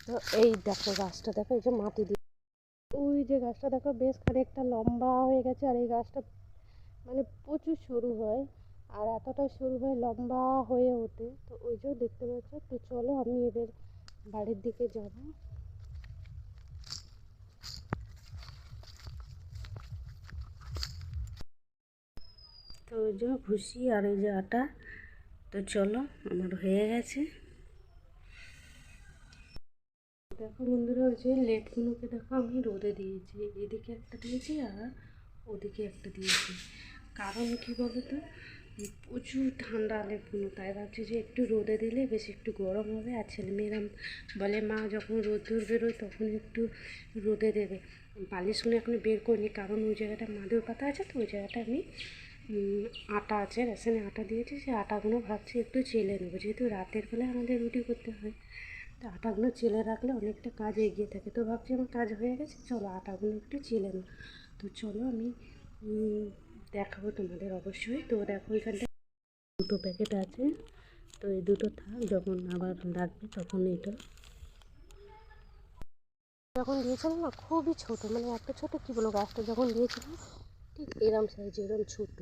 তো এই দেখো গাছটা, দেখো এই যে মাটি দিয়ে, ওই যে গাছটা দেখো বেশ খানিকটা লম্বা হয়ে গেছে। আর এই গাছটা মানে প্রচুর সরু হয়, আর এতটা সরু হয় লম্বা হয়ে ওঠে। তো ওই যে দেখতে পাচ্ছ। তো চলো আমি এবার বাড়ির দিকে যাব। তো ওই যে ভুসি আর এই যে আটা। তো চলো আমার হয়ে গেছে। দেখো বন্ধুরা, ওই যে লেটগুলোকে দেখো আমি রোদে দিয়েছি, এদিকে একটা দিয়েছি আর ওদিকে একটা দিয়েছি। কারণ কি বলো তো, প্রচুর ঠান্ডা লেপগুলো, তাই ভাবছি যে একটু রোদে দিলে বেশ একটু গরম হবে। আর ছেলেমেয়েরা বলে মা যখন রোদ্দুর বেরোয় তখন একটু রোদে দেবে। বালিশগুলো এখনো বের করিনি, কারণ ওই জায়গাটা মাদুর পাতা আছে, তো ওই জায়গাটা আমি আটা আছে, রেশনে আটা দিয়েছি, সেই আটাগুলো ভাবছি একটু চেলে নেবো, যেহেতু রাতের বেলায় আমাদের রুটি করতে হয়। তো আটাগুলো চেলে রাখলে অনেকটা কাজ এগিয়ে থাকে। তো ভাবছি আমার কাজ হয়ে গেছে, চলো আটাগুলো একটু চেলে নাও। তো চলো আমি দেখাবো তোমাদের অবশ্যই। তো দেখো এখানটা দুটো প্যাকেট আছে, তো এই দুটো থাক, যখন আবার লাগবে তখন এটা। যখন দিয়েছিলাম না খুবই ছোট, মানে এত ছোট কি বলবো, গাছটা যখন দিয়েছিলাম ঠিক এরম সাইজ, এরম ছোট।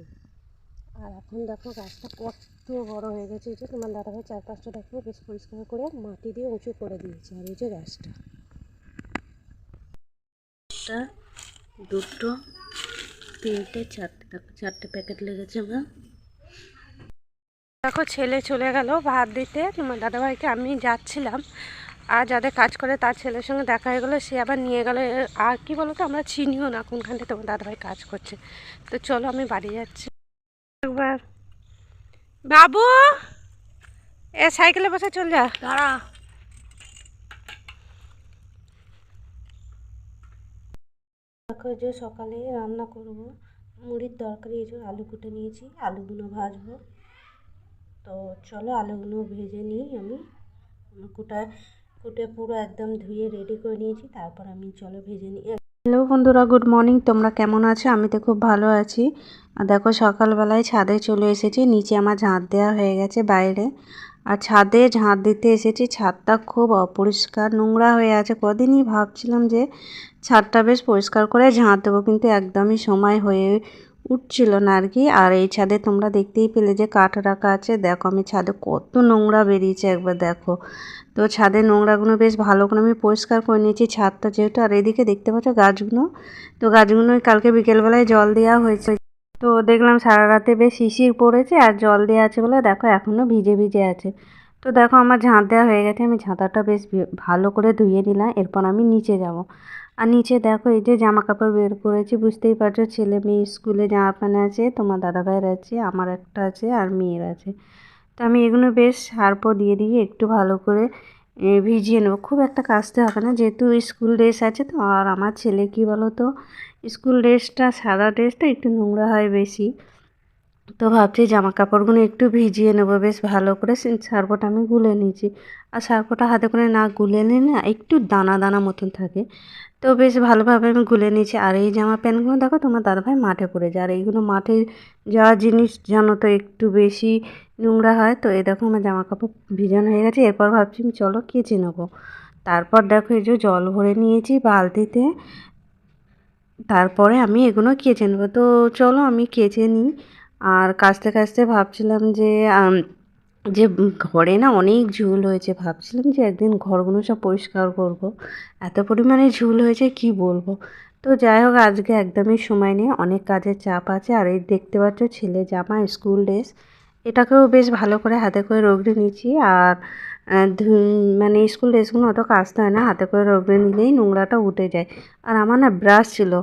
আর এখন দেখো গাছটা কত বড় হয়ে গেছে। এই যে তোমার দাদাভাই 4-5টা দেখো বেশ পরিষ্কার করে মাটি দিয়ে উঁচু করে দিয়েছে। আর এই যে গাছটা, একটা, দুটো, তিনটে, চারটে, দেখো 4টে প্যাকেট লেগেছে আমার। দেখো ছেলে চলে গেল ভাত দিতে তোমার দাদাভাইকে। আমি যাচ্ছিলাম, আর যাদের কাজ করে তার ছেলের সঙ্গে দেখা হয়ে গেলো, সে আবার নিয়ে গেল। আর কি বলো তো, আমরা চিনিও না কোনখানটা তোমার দাদাভাই কাজ করছে। তো চলো আমি বাড়ি যাচ্ছি। একবার বাবু, এ সাইকেলে বসে চল যা, দাঁড়া। দেখো যে সকালে রান্না করব মুড়ির তরকারি, এই যে আলু কুটে নিয়েছি, আলুগুলো ভাজবো। তো চলো আলুগুলো ভেজে নিই। আমি কুটে পুরো একদম ধুয়ে রেডি করে নিয়েছি, তারপর আমি চলো ভেজে নিই। হ্যালো বন্ধুরা, গুড মর্নিং। তোমরা কেমন আছো? আমি তো খুব ভালো আছি। আর দেখো সকালবেলায় ছাদে চলে এসেছি, নিচে আমার ঝাঁট দেওয়া হয়ে গেছে বাইরে। আর ছাদে ঝাঁট দিতে এসেছি, ছাদটা খুব অপরিষ্কার নোংরা হয়ে আছে। কদিনই ভাবছিলাম যে ছাদটা বেশ পরিষ্কার করে ঝাঁট দেবো, কিন্তু একদমই সময় হয়ে উঠছিল না আর কি। আর এই ছাদে তোমরা দেখতেই পেলে যে কাঠ রাখা আছে, দেখো আমি ছাদে কত নোংরা বেরিয়েছে একবার দেখো। তো ছাদের নোংরাগুলো বেশ ভালো করে আমি পরিষ্কার করে নিয়েছি ছাদটা যেহেতু। আর এদিকে দেখতে পাচ্ছ গাছগুলো, তো গাছগুলোই কালকে বিকেলবেলায় জল দেওয়া হয়েছে। তো দেখলাম সারা রাতে বেশ শিশির পড়েছে, আর জল দেওয়া আছে বলে দেখো এখনও ভিজে ভিজে আছে। তো দেখো আমার ঝাঁট দেওয়া হয়ে গেছে, আমি ঝাঁটাটা বেশ ভালো করে ধুয়ে নিলাম। এরপর আমি নিচে যাব। আর নিচে দেখো এই যে জামা কাপড় বের করেছি, বুঝতেই পারছো ছেলে মেয়ে স্কুলে জামা প্যান্ট আছে, তোমার দাদাভাইয়ের আছে, আমার একটা আছে, আর মেয়ের আছে। তো আমি এগুলো বেশ সার্ফ দিয়ে দিয়ে একটু ভালো করে ভিজিয়ে নেবো। খুব একটা কাচতে হবে না, যেহেতু স্কুল ড্রেস আছে। তো আর আমার ছেলে কি বলো তো, স্কুল ড্রেসটা সাদা ড্রেসটা একটু নোংরা হয় বেশি। তো ভাবছি জামা কাপড়গুলো একটু ভিজিয়ে নেবো বেশ ভালো করে। সার্ফটা আমি গুলে নিয়েছি, আর সার্ফটা হাতে করে না গুলে নিয়ে না একটু দানা দানা মতন থাকে। তো বেশ ভালোভাবে আমি গুলে নিয়েছি। আর এই জামা প্যান্টগুলো দেখো তোমার দাদাভাই মাঠে পরে যায়, আর এইগুলো মাঠে যাওয়া জিনিস জানো তো একটু বেশি নোংরা হয়। তো এই দেখো আমার জামা কাপড় ভিজানো হয়ে গেছে, এরপর ভাবছি চলো কেচে নেবো। তারপর দেখো এই যে জল ভরে নিয়েছি বালতিতে, তারপরে আমি এগুলো কেচে নেবো। তো চলো আমি কেচে নিই। আর কাচতে কাচতে ভাবছিলাম যে যে ঘরে না অনেক ঝুল হয়েছে, ভাবছিলাম যে একদিন ঘরগুলো সব পরিষ্কার করব। এত পরিমাণে ঝুল হয়েছে কি বলবো। তো যাই হোক আজকে একদমই সময় নেই, অনেক কাজের চাপ আছে। আর এই দেখতে পাচ্ছ ছেলে জামা স্কুল ড্রেস, এটাকেও বেশ ভালো করে হাতে করে রগড়ে নিয়েছি। আর মানে স্কুল ড্রেসগুলো অত কাচতে হয় না, হাতে করে রগড়ে নিলেই নোংরাটা উঠে যায়। আর আমার না ব্রাশ ছিল।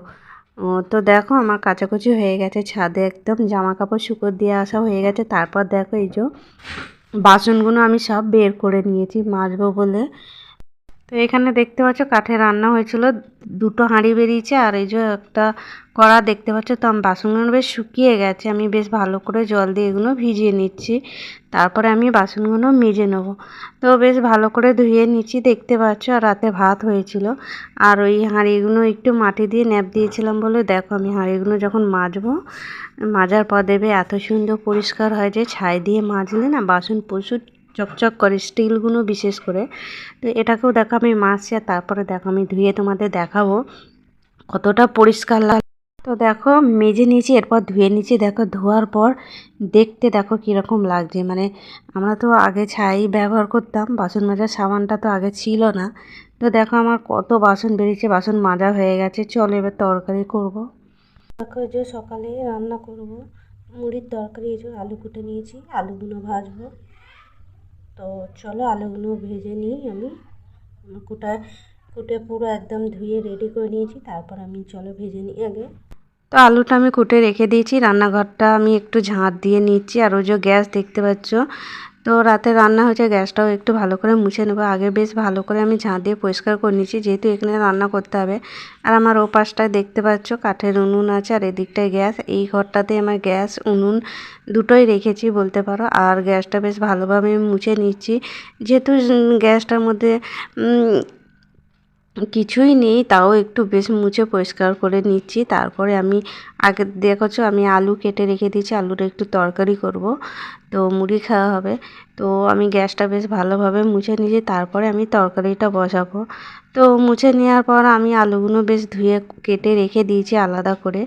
তো দেখো আমার কাচাকুচি হয়ে গেছে, ছাদে একদম জামা কাপড় শুকোতে দিয়ে আসা হয়ে গেছে। তারপর দেখো এই যে বাসনগুলো আমি সব বের করে নিয়েছি মাজবো বলে। তো এখানে দেখতে পাচ্ছ কাঠে রান্না হয়েছিল, দুটো হাঁড়ি বেরিয়েছে, আর এই যে একটা কড়া দেখতে পাচ্ছ। তো আমি বাসনগুলো বেশ শুকিয়ে গেছে, আমি বেশ ভালো করে জল দিয়ে এগুলো ভিজিয়ে নিচ্ছি, তারপরে আমি বাসনগুলো মেজে নেব। তো বেশ ভালো করে ধুয়ে নিচ্ছি দেখতে পাচ্ছ। আর রাতে ভাত হয়েছিল, আর ওই হাঁড়িগুলো একটু মাটি দিয়ে ন্যাপ দিয়েছিলাম বলে দেখো আমি হাঁড়িগুলো যখন মাজবো, মাজার পর দেবে এত সুন্দর পরিষ্কার হয় যে ছাই দিয়ে মাজলে না বাসন প্রচুর চকচক করে, স্টিলগুলো বিশেষ করে। তো এটাকেও দেখো আমি মাজছি, আর তারপরে দেখো আমি ধুয়ে তোমাদের দেখাবো কতটা পরিষ্কার লাগে। তো দেখো মেজে নিয়েছি, এরপর ধুয়ে নিয়েছি। দেখো ধোয়ার পর দেখতে দেখো কীরকম লাগছে। মানে আমরা তো আগে ছাই ব্যবহার করতাম, বাসন মাজার সাবানটা তো আগে ছিল না। তো দেখো আমার কত বাসন বেরিয়েছে, বাসন মাজা হয়ে গেছে। চলো এবার তরকারি করব। দেখো যে সকালে রান্না করব মুড়ির তরকারি। এই যে আলু কুটে নিয়েছি, আলুগুলো ভাজবো। তো চলো আলুগুলো ভেজে নিই। আমি কুটে পুরো একদম ধুয়ে রেডি করে নিয়েছি, তারপর আমি চলো ভেজে নিই আগে। তো আলুটা আমি কুটে রেখে দিয়েছি, রান্নাঘরটা আমি একটু ঝাঁট দিয়ে নিচ্ছি। আর ওই যে গ্যাস দেখতে পাচ্ছ, তো রাতে রান্না হয়েছে, গ্যাসটাও একটু ভালো করে মুছে নেবো। আগে বেশ ভালো করে আমি ঝাঁট দিয়ে পরিষ্কার করে নিচ্ছি, যেহেতু এখানে রান্না করতে হবে। আর আমার ও পাশটায় দেখতে পাচ্ছ কাঠের উনুন আছে, আর এদিকটায় গ্যাস। এই ঘরটাতে আমার গ্যাস উনুন দুটোই রেখেছি বলতে পারো। আর গ্যাসটা বেশ ভালোভাবে মুছে নিচ্ছি, যেহেতু গ্যাসটার মধ্যে কিছুই নেই, তাও একটু বেশ মুছে পরিষ্কার করে নিচ্ছি। তারপরে আমি আগে দেখেছো আমি আলু কেটে রেখে দিয়েছি, আলুর একটু তরকারি করব, তো মুড়ি খাওয়া হবে। তো আমি গ্যাসটা বেশ ভালোভাবে মুছে নিয়েছি, তারপরে আমি তরকারিটা বসাবো। তো মুছে নেওয়ার পর আমি আলুগুলো বেশ ধুয়ে কেটে রেখে দিয়েছি আলাদা করে।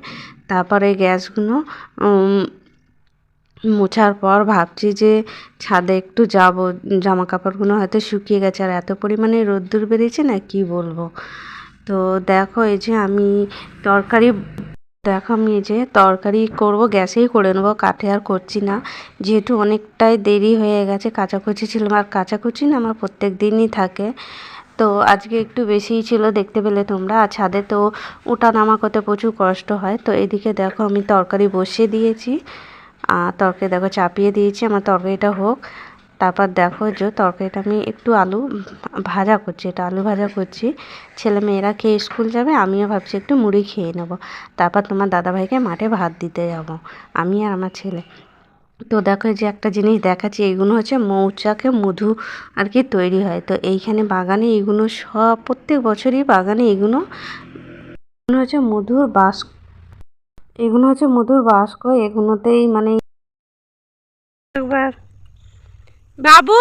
তারপরে গ্যাসগুলো মোছার পর ভাবছি যে ছাদে একটু যাব, জামা কাপড়গুলো হয়তো শুকিয়ে গেছে, আর এত পরিমাণে রোদ্দুর বেরিয়েছে না কি বলবো। তো দেখো এই যে আমি তরকারি এই যে তরকারি করব, গ্যাসেই করে নেবো, কাঠে আর করছি না, যেহেতু অনেকটাই দেরি হয়ে গেছে। কাচাকুচি ছিল, আর কাচাকুচি না আমার প্রত্যেক দিনই থাকে। তো আজকে একটু বেশিই ছিল, দেখতে পেলে তোমরা। আর ছাদে তো ওঠা নামা করতে প্রচুর কষ্ট হয়। তো এদিকে দেখো আমি তরকারি বসিয়ে দিয়েছি, আর তরকারি দেখো চাপিয়ে দিয়েছি, আমার তরকারিটা হোক। তারপর দেখো যে তরকারিটা আমি একটু আলু ভাজা করছি, এটা আলু ভাজা করছি। ছেলে মেয়েরা খেয়ে স্কুল যাবে, আমিও ভাবছি একটু মুড়ি খেয়ে নেব। তারপর তোমার দাদাভাইকে মাঠে ভাত দিতে যাব, আমি আর আমার ছেলে। তো দেখো যে একটা জিনিস দেখাচ্ছি, এইগুলো হচ্ছে মৌচাকে মধু আর কি তৈরি হয়। তো এইখানে বাগানে এইগুলো সব প্রত্যেক বছরই বাগানে এগুলো হচ্ছে মধুর বাস্ক, এগুলো হচ্ছে মধুর বাস্ক। এগুলোতেই মানে একবার বাবু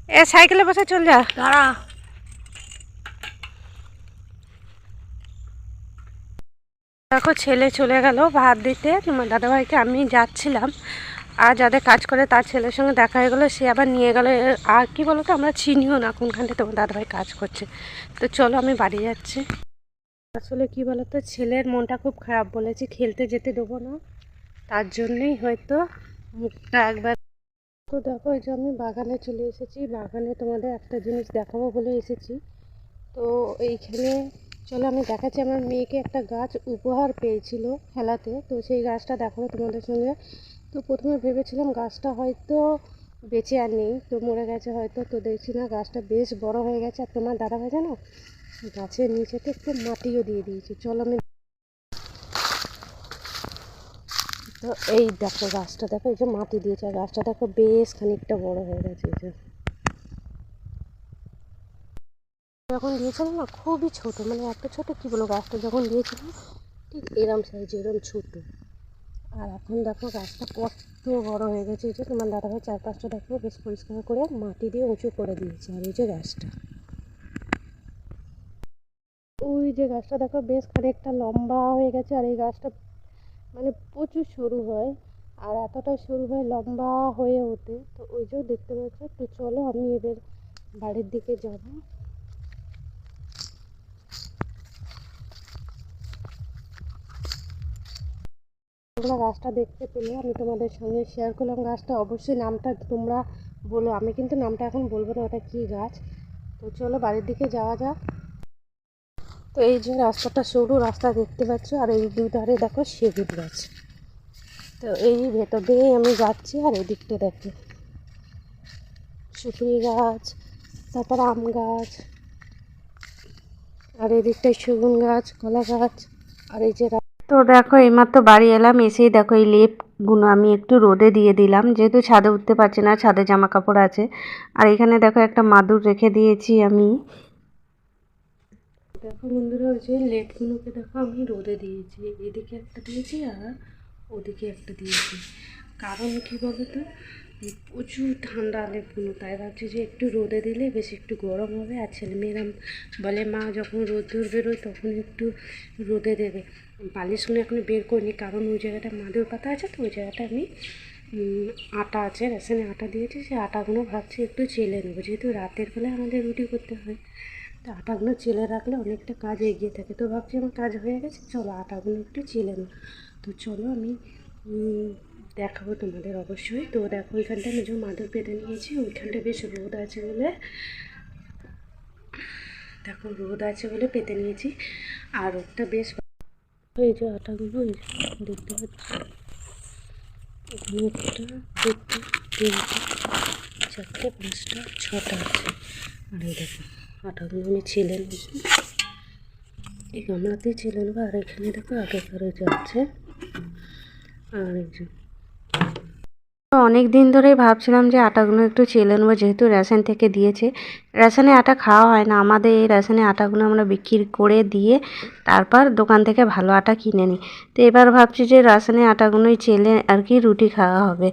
এ সাইকেলে বসে চল যা, দাঁড়া। দেখো ছেলে চলে গেল ভাত দিতে তোমার দাদাভাইকে, আমি যাচ্ছিলাম। আর যাদের কাজ করে তার ছেলের সঙ্গে দেখা হয়ে গেলো, সে আবার নিয়ে গেল। আর কি বলো তো, আমরা চিনিও না কোনখানটা তোমার দাদাভাই কাজ করছে। তো চলো আমি বাড়ি যাচ্ছি। আসলে কি বলো তো, ছেলের মনটা খুব খারাপ, বলেছি খেলতে যেতে দেবো না, তার জন্যই হয়তো মুখটা একবার। তো দেখো এই যে আমি বাগানে চলে এসেছি, বাগানে তোমাদের একটা জিনিস দেখাবো বলে এসেছি। তো এইখানে চলো আমি দেখাচ্ছি, আমার মেয়েকে একটা গাছ উপহার পেয়েছিল খেলাতে, তো সেই গাছটা দেখাবো তোমাদের সঙ্গে। তো প্রথমে ভেবেছিলাম গাছটা হয়তো বেঁচে আর নেই, তো মরে গেছে হয়তো। তো দেখছি না, গাছটা বেশ বড় হয়ে গেছে। আর তোমার দাদাভাই জানো গাছের নিচেতে একটু মাটিও দিয়ে দিয়েছি। চলো আমি, তো এই দেখো গাছটা দেখো, এই যে মাটি দিয়েছে, আর গাছটা দেখো বেশ খানিকটা বড় হয়ে গেছে। এই যে যখন দিয়েছিল না খুবই ছোট, মানে এত ছোট কি বলো, গাছটা যখন দিয়েছিল ঠিক এরম সাইজ, এরম ছোট। আর এখন দেখো গাছটা কত বড় হয়ে গেছে। এই যে তোমার দাদাভাই চারপাশটা দেখো বেশ পরিষ্কার করে মাটি দিয়ে উঁচু করে দিয়েছে। আর এই যে গাছটা, ওই যে গাছটা দেখো বেশ খানিকটা লম্বা হয়ে গেছে। আর এই গাছটা মানে প্রচুর সরু হয়, আর এতটা সরু হয় লম্বা হয়ে ওঠে। তো ওই যে দেখতে পাচ্ছ। তো চলো আমি এবার বাড়ির দিকে যাবো। তোমরা গাছটা দেখতে পেলে, আমি তোমাদের সঙ্গে শেয়ার করলাম গাছটা। অবশ্যই নামটা তোমরা বলো, আমি কিন্তু নামটা এখন বলবো না ওটা কী গাছ। তো চলো বাড়ির দিকে যাওয়া যাক। তো এই যে রাস্তাটা সরু রাস্তা দেখতে পাচ্ছ, আর এই দুই ধারে দেখো সেগুন গাছ। তো এই ভেতর দিয়েই আমি যাচ্ছি। আর এই দিকটা দেখো সুপুরি গাছ, তারপর আম গাছ, আর এই দিকটায় সেগুন গাছ, কলা গাছ। আর এই যে তো দেখো এইমাত্র বাড়ি এলাম, এসেই দেখো এই লেপগুলো আমি একটু রোদে দিয়ে দিলাম, যেহেতু ছাদে উঠতে পারছি না, ছাদে জামা কাপড় আছে। আর এখানে দেখো একটা মাদুর রেখে দিয়েছি আমি। দেখো বন্ধুরা, ওই যে লেপগুলোকে দেখো আমি রোদে দিয়েছি, এদিকে একটা দিয়েছি আর ওদিকে একটা দিয়েছি। কারণ কি বলো তো, প্রচুর ঠান্ডা লেগুলো, তাই ভাবছি যে একটু রোদে দিলে বেশ একটু গরম হবে। আর ছেলেমেয়েরা বলে মা যখন রোদ্দুর বেরোয় তখন একটু রোদে দেবে। বালিশগুলো এখন বের করিনি, কারণ ওই জায়গাটা মাদুর পাতা আছে, তো ওই জায়গাটা আমি আটা আছে, রেশনে আটা দিয়েছি, সেই আটাগুলো ভাবছি একটু চেলে নেবো, যেহেতু রাতের বেলায় আমাদের রুটি করতে হয়। তো আটাগুলো চেলে রাখলে অনেকটা কাজ এগিয়ে থাকে। তো ভাবছি আমার কাজ হয়ে গেছে, চলো আটাগুলো একটু চেলে নেব। তো চলো আমি দেখাবো তোমাদের অবশ্যই। তো দেখো ওইখানটা আমি যে মাদুর পেতে নিয়েছি, ওইখানটা বেশ রোদ আছে বলে, দেখো রোদ আছে বলে পেতে নিয়েছি। আর রোদটা বেশ, এই যে আটাগুলো দেখতে পাচ্ছি, এখানে একটা, দুটো, তিনটে, চারটে, পাঁচটা, ছটা আছে। আর এই দেখো আটাগুলো আমি ছেলে নিয়েছি, এই গামলাতেই ছেলে নেবো। আর এখানে দেখো আগেকার যাচ্ছে। আর এই যে অনেক দিন ধরেই ভাবছিলাম যে আটাগুলো একটু চেলে নেবো, যেহেতু রেশন থেকে দিয়েছে। রেশনে আটা খাওয়া হয় না আমাদের, এই রেশনে আটাগুলো আমরা বিক্রি করে দিয়ে তারপর দোকান থেকে ভালো আটা কিনে নিই। তো এবার ভাবছি যে রেশনে আটাগুলোই চেলে আর কি রুটি খাওয়া হবে।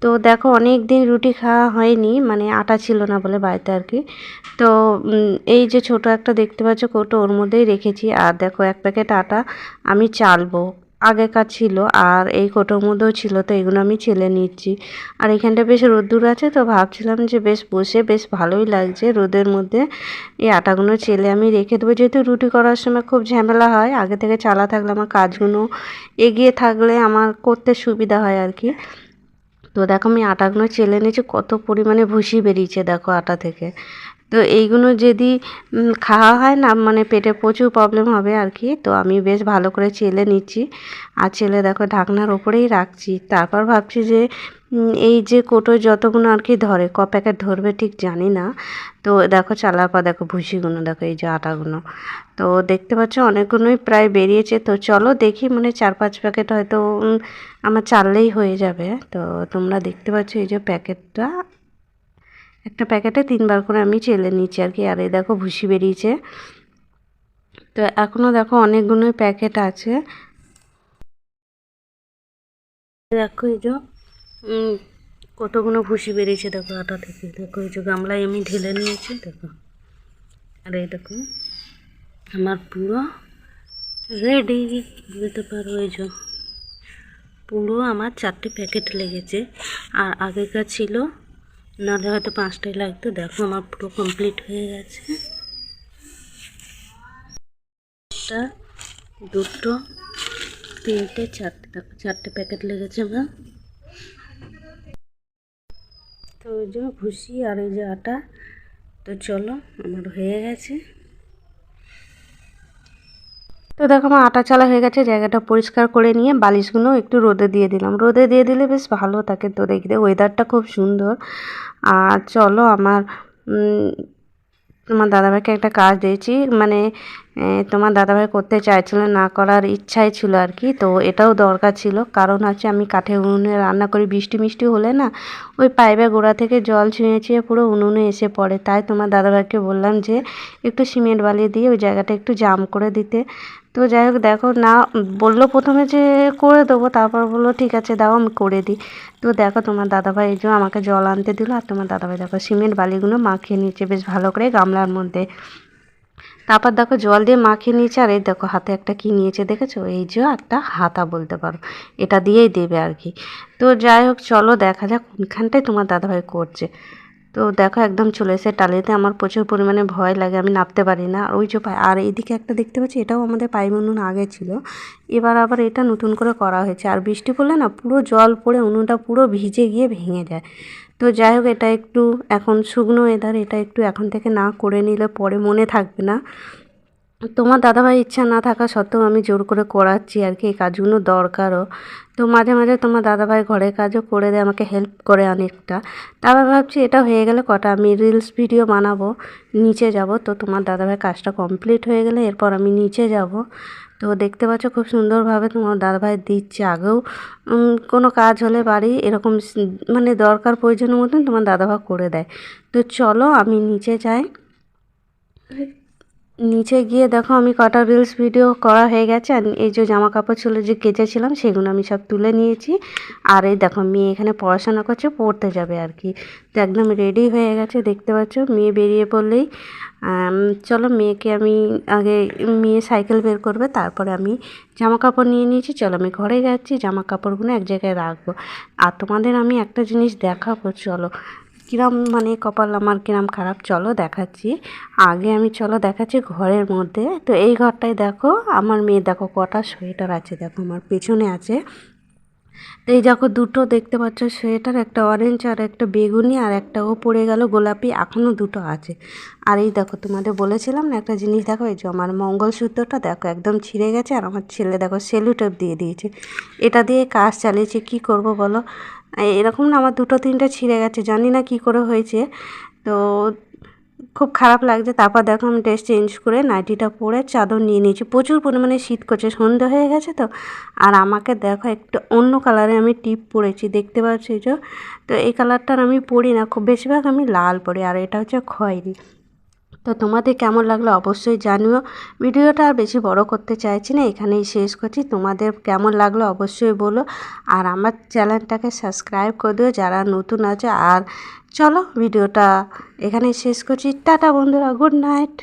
তো দেখো অনেক দিন রুটি খাওয়া হয়নি, মানে আটা ছিল না বলে বাড়িতে আর কি। তো এই যে ছোট একটা দেখতে পাচ্ছ কৌটো, ওর মধ্যেই রেখেছি। আর দেখো এক প্যাকেট আটা আমি চালবো, আগেকার ছিল আর এই কোটোর মধ্যেও ছিল, তো এগুলো আমি চেলে নিচ্ছি। আর এখানটা বেশ রোদ্দুর আছে, তো ভাবছিলাম যে বেশ বসে বেশ ভালোই লাগছে রোদের মধ্যে। এই আটাগুলো চেলে আমি রেখে দেবো, যেহেতু রুটি করার সময় খুব ঝামেলা হয়, আগে থেকে চালা থাকলে আমার কাজগুলো এগিয়ে থাকলে আমার করতে সুবিধা হয় আর কি। তো দেখো আমি আটাগুলো চেলে নিয়েছি, কত পরিমাণে ভুসি বেরিয়েছে দেখো আটা থেকে। তো এইগুলো যদি খাওয়া হয় না, মানে পেটে প্রচুর প্রবলেম হবে আর কি। তো আমি বেশ ভালো করে চেলে নিচ্ছি, আর চেলে দেখো ঢাকনার ওপরেই রাখছি। তারপর ভাবছি যে এই যে কোটোয় যতগুলো আর কি ধরে, ক প্যাকেট ধরবে ঠিক জানি না। তো দেখো চালার পর দেখো ভুসিগুলো, দেখো এই যে আটাগুলো, তো দেখতে পাচ্ছ অনেকগুলোই প্রায় বেরিয়েছে। তো চলো দেখি, মানে 4-5 প্যাকেট হয়তো আমার চাললেই হয়ে যাবে। তো তোমরা দেখতে পাচ্ছ এই যে প্যাকেটটা, একটা প্যাকেটে 3বার করে আমি চেলে নিচ্ছি আর কি। আর এই দেখো ভুসি বেরিয়েছে। তো এখনও দেখো অনেকগুলোই প্যাকেট আছে। দেখো এই যে কতগুলো ভুসি বেরিয়েছে দেখো আটা থেকে। দেখো এই যে গামলায় আমি ঢেলে নিয়েছি দেখো। আর এই দেখো আমার পুরো রেডি, বলতে পারো এই যে পুরো আমার 4টে প্যাকেট লেগেছে। আর আগেকার ছিল, নাহলে হয়তো 5টাই লাগতো। দেখো আমার পুরো কমপ্লিট হয়ে গেছে। একটা, দুটো, তিনটে, চারটে, দেখো 4টে প্যাকেট লেগেছে আমার। তো ওই যে ভুসি আর এই যে আটা, তো চলো আমার হয়ে গেছে। তো দেখো আমার আটা চালা হয়ে গেছে, জায়গাটা পরিষ্কার করে নিয়ে বালিশগুলো একটু রোদে দিয়ে দিলাম। রোদে দিয়ে দিলে বেশ ভালো থাকে। তো দেখতে ওয়েদারটা খুব সুন্দর। আর চলো আমার তোমার দাদাভাইকে একটা কাজ দিয়েছি, মানে তোমার দাদাভাই করতে চাইছিল না, করার ইচ্ছাই ছিল আর কি। তো এটাও দরকার ছিল, কারণ হচ্ছে আমি কাঠে উনুনে রান্না করি, বৃষ্টি মিষ্টি হলে না ওই পাইপের গোড়া থেকে জল ছুঁয়ে ছুঁয়ে পুরো উনুনে এসে পড়ে। তাই তোমার দাদাভাইকে বললাম যে একটু সিমেন্ট বালি দিয়ে ওই জায়গাটা একটু জাম করে দিতে। তো যাই হোক দেখো, না বললো প্রথমে যে করে দেবো, তারপর বললো ঠিক আছে দাও আমি করে দিই। তো দেখো তোমার দাদাভাই এই যে আমাকে জল আনতে দিল, আর তোমার দাদাভাই দেখো সিমেন্ট বালিগুলো মাখিয়ে নিচ্ছে বেশ ভালো করে গামলার মধ্যে। তারপর দেখো জল দিয়ে মাখিয়ে নিয়েছে। আর এই দেখো হাতে একটা কী নিয়েছে দেখেছো, এই যে একটা হাতা বলতে পারো, এটা দিয়েই দেবে আর কি। তো যাই হোক চলো দেখা যাক কোনখানটায় তোমার দাদাভাই করছে। তো দেখো একদম চলে এসে টালিতে, আমার প্রচুর পরিমাণে ভয় লাগে, আমি নামতে পারি না। আর ওই যে আর এইদিকে একটা দেখতে পাচ্ছি, এটাও আমাদের পাইপ উনুন আগে ছিল, এবার আবার এটা নতুন করে করা হয়েছে। আর বৃষ্টি পড়লে না পুরো জল পড়ে উনুনটা পুরো ভিজে গিয়ে ভেঙে যায়। তো যাই হোক এটা একটু এখন শুকনো ওয়েদার, এটা একটু এখন থেকে না করে নিলে পরে মনে থাকবে না। তোমার দাদাভাই ইচ্ছা না থাকা সত্ত্বেও আমি জোর করে করাচ্ছি আর কি, এই কাজগুলো দরকারও। তো মাঝে মাঝে তোমার দাদাভাই ঘরের কাজও করে দেয়, আমাকে হেল্প করে অনেকটা। তারপর ভাবছি এটা হয়ে গেলে কটা আমি রিলস ভিডিও বানাবো, নিচে যাব। তো তোমার দাদাভাই কাজটা কমপ্লিট হয়ে গেলে এরপর আমি নিচে যাব। তো দেখতে পাচ্ছ খুব সুন্দরভাবে তোমার দাদাভাই দিচ্ছে। আগেও কোনো কাজ হলে বাড়ি এরকম মানে দরকার প্রয়োজনের মতন তোমার দাদাভাই করে দেয়। তো চলো আমি নিচে যাই, নিচে গিয়ে দেখো আমি কটা রিলস ভিডিও করা হয়ে গেছে। আর এই যে জামা কাপড় ছিল যে কেচেছিলাম সেগুলো আমি সব তুলে নিয়েছি। আর এই দেখো মেয়ে এখানে পড়াশোনা করছে, পড়তে যাবে আর কি। তো একদম রেডি হয়ে গেছে, দেখতে পাচ্ছ। মেয়ে বেরিয়ে পড়লেই চলো মেয়েকে আমি আগে, মেয়ে সাইকেল বের করবে, তারপরে আমি জামা কাপড় নিয়ে নিয়েছি। চলো আমি ঘরে যাচ্ছি, জামা কাপড়গুলো এক জায়গায় রাখবো। আর তোমাদের আমি একটা জিনিস দেখাবো, চলো কিরম মানে কপাল আমার কিরম খারাপ, চলো দেখাচ্ছি। আগে আমি চলো দেখাচ্ছি ঘরের মধ্যে। তো এই ঘরটায় দেখো আমার মেয়ে দেখো কটা সোয়েটার আছে, দেখো আমার পেছনে আছে। তো এই দেখো দুটো দেখতে পাচ্ছ সোয়েটার, একটা অরেঞ্জ আর একটা বেগুনি, আর একটাও পড়ে গেল গোলাপি, এখনও দুটো আছে। আর এই দেখো তোমাদের বলেছিলাম না একটা জিনিস, দেখো এই যে আমার মঙ্গলসূত্রটা দেখো একদম ছিঁড়ে গেছে। আর আমার ছেলে দেখো সেলুটেপ দিয়ে দিয়েছে, এটা দিয়ে কাজ চালিয়েছে। কি করব বলো, এরকম না আমার দুটো তিনটে ছিঁড়ে গেছে, জানি না কি করে হয়েছে। তো খুব খারাপ লাগছে। তারপর দেখো আমি ড্রেস চেঞ্জ করে নাইটিটা পরে চাদর নিয়ে নিয়েছি। প্রচুর পরিমাণে শীত করছে, সন্ধ্যা হয়ে গেছে তো। আর আমাকে দেখো একটু অন্য কালারে আমি টিপ পরেছি, দেখতে পাচ্ছি এই যে। তো এই কালারটার আমি পরি না, খুব বেশিরভাগ আমি লাল পরি, আর এটা হচ্ছে খয়েরি। তো তোমাদের কেমন লাগলো অবশ্যই জানিও। ভিডিওটা আর বেশি বড় করতে চাইছি না, এখানেই শেষ করছি। তোমাদের কেমন লাগলো অবশ্যই বলো। আর আমার চ্যানেলটাকে সাবস্ক্রাইব করে দিও যারা নতুন আছে। আর চলো ভিডিওটা এখানেই শেষ করছি। টাটা বন্ধুরা, গুড নাইট।